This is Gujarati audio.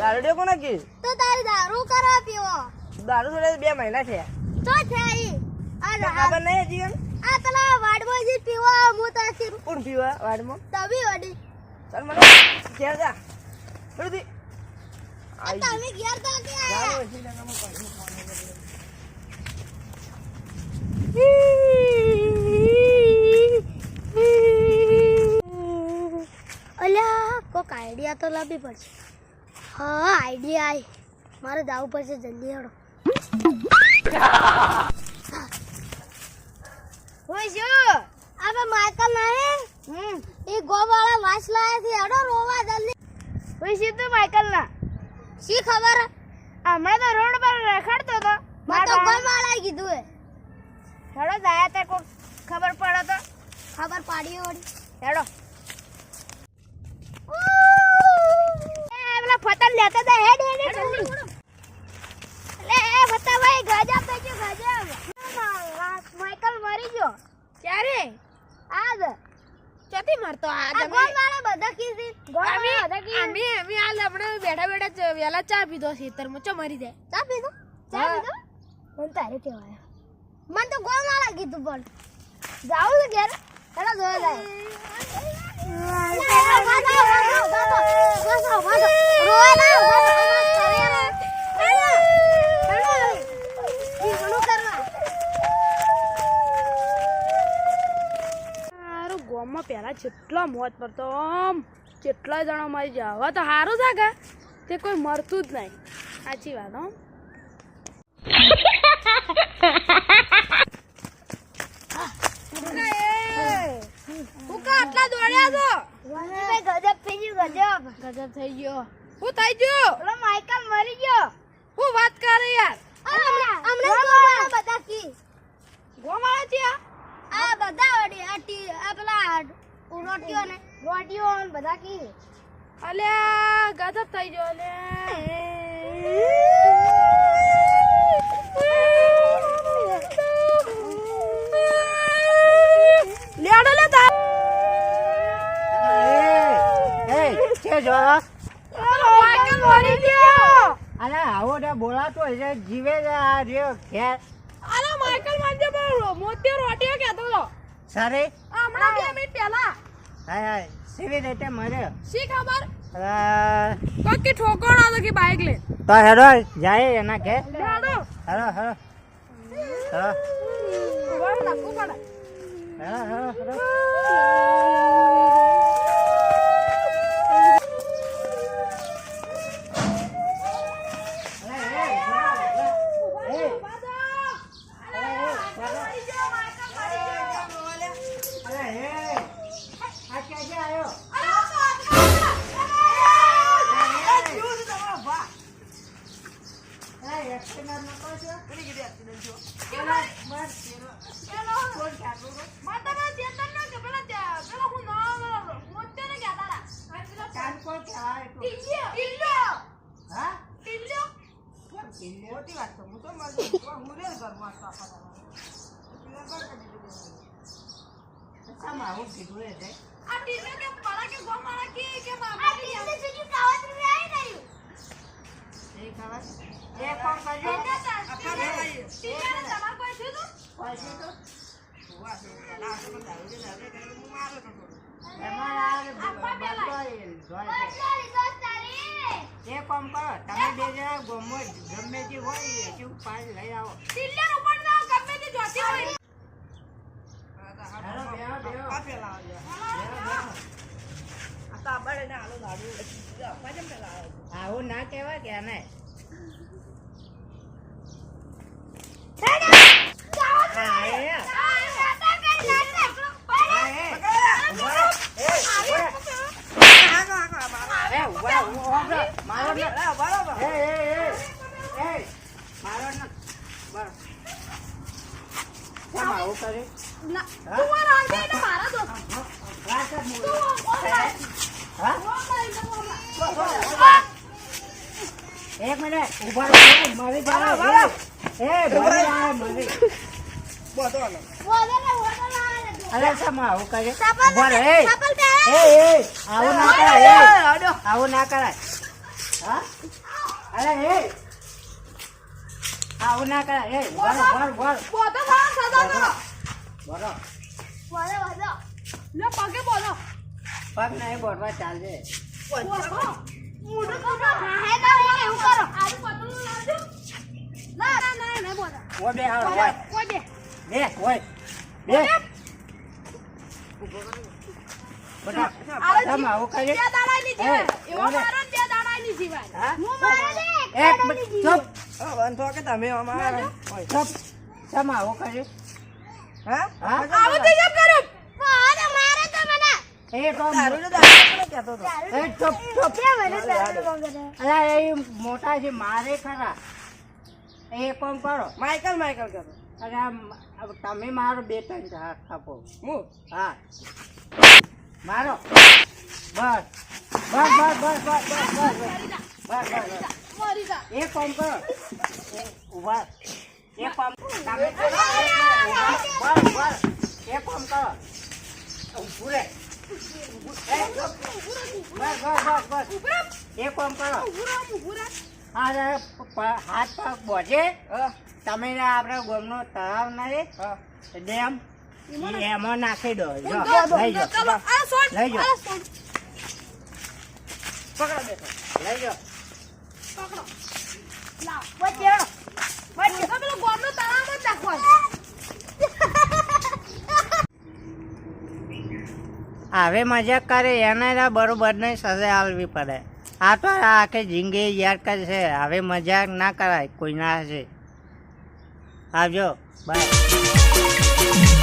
દારૂ કોને કી તો તારે દારૂ કરવા પીવો દારૂ છોડે 2 મહિના છે તો થઈ આ ખબર નહીં હજી કેમ આ પેલા વાડમાં જે પીવો હું તો કોણ પીવા વાડમાં તવી વડી ચાલ મને ઘેર જા જલ્દી આ તમે ઘેર તો કે દારૂ હજી લગામો પાણી અલ્યા કોક આઈડિયા તો લાવવી પડશે હા આઈડિયા આઈ મારે જવું પડશે જલ્દી હેડો હોય શું આબે માઈકલ નહીં એ ગોવાળા વાસ લાયા થી હેડો રોવા જલ્દી હોય શું તું માઈકલ ના શી ખબર હમણાં તો રોડ પર રખડતો તો મેં તો ગોવાળા કીધું હે હેડો જાય તે કોક ખબર પડે તો ખબર પાડી વળી હેડો પેલા ફતન લેતા હતા હેડ હેડ લે એ ફતા ભાઈ ગજબ થઈ ગયો ગજબ માઈકલ મરી ગયો ક્યારે આજ ચોથી મરતો આજ ગોવાળા બધા કીધી ગોવાળા બધા કીધી અમે હાલ આપણે બેઠા બેઠા વેલા ચા પીધો ખેતરમાં ચો મરી જાય ચા પીધો મને તારે કહેવાય મને તો ગોવાળા કીધું પણ જાવ તો ઘેર હેડો જોવા જાય ગોમમાં પહેલા જેટલો મોત પડતો આમ જેટલા જણા મરી જાય હવે તો સારું છે કે તે કોઈ મરતું જ નહીં સાચી વાત હો આટલા દોડ્યા છો ગજબ થઈ ગયું ગજબ થઈ ગયો શું થઈ ગયું માઈકલ મરી ગયો હું વાત કરે યાર હમણાં બધા કી ગોમાળા છે આ બધા વડી આ પેલા રોટીઓ ને બધા કી અલ્યા ગજબ થઈ ગયો લે લેડો લે તા છે જો માઈકલ મરી ગયો અરે આવો ને બોલાતો હશે જીવે છે આ રહ્યો ઘેર અરે માઈકલ મરી ગયો પણ મોતી રોટીઓ કહેતો તો સારે હમણાં 2 મિનિટ પહેલા હાય હાય સેવી રીતે મર્યો શી ખબર અરે કોકી ઠોકણો હતો કે બાઈક લે તો હેડો જાય એના ઘેર લેડો હેડો હેડો હેડો ઉભા લાગુ પડે હેડો હેડો હેડો એક કામ કરો તમે બે જણા ગમે તે હોય શું પાણી લઈ આવો આવું ના કેવાય કે ને એક મિનિટ ઉભા રહો મારી જાય મારી અરે સમા આવું કરે ઉભા રહે આવું ના કરાય હા અરે એ આવું ના કરાય એ વર બોધો મારા સદાનો વરો બોલો બોલો લે પગે બોલો પગ નહીં બોલવા ચાલશે બોધો મોઢું કરો હે તો એવું કરો આલુ પતલું લાવજો ના બોધો ઓ બે હાલ હોય કોજે બે હોય બે બધા તમે આવું કરે બે દાડાની જીવાય એવો બોલે. મારો ને બે દાડાની જીવાય હા હું મારે ને એક મિનિટ ચૂપ બંધો કે તમે અમારે ચૂપ તમે આવું કરે હા હા આવું તો જેમ કરું મારે મારે તો મને એ તો દારૂ ને દારૂ કહેતો હતો એ ચૂપ ચૂપ કે મને દારૂ મંગરે અરે એ મોટા છે મારે ખરા એ કોમ કરો માઇકલ કહેતો અરે તમે મારો બે ત્રણ હાથ આપો હું હા મારો બસ બસ બસ બસ બસ બસ બસ બસ બસ મરી જા એ કોમ કરો ઉભા એ કોમ તમે બસ બસ એ કોમ કરો ઊભું રે બસ બસ બસ બસ એ કોમ કરો અરે હાથ પગ બોજે તમે ને આપણા ગામનો તળાવ ના રે ડેમ એમાં નાખી દો જો લઈ જાઓ ચલો આ સોન લઈ જાઓ. આ સોન પકડો બેઠો લઈ જાઓ પકડો લાવ વચ્ચે વચ્ચે પેલો ગોમનો તળાવ જ નાખવાનો હવે મજાક કરે એને બરોબર નહીં સજા આલવી પડે આ તો આખી જિંદગી યાદ કરશે હવે મજાક ના કરાય કોઈ ના હશે આવજો બાય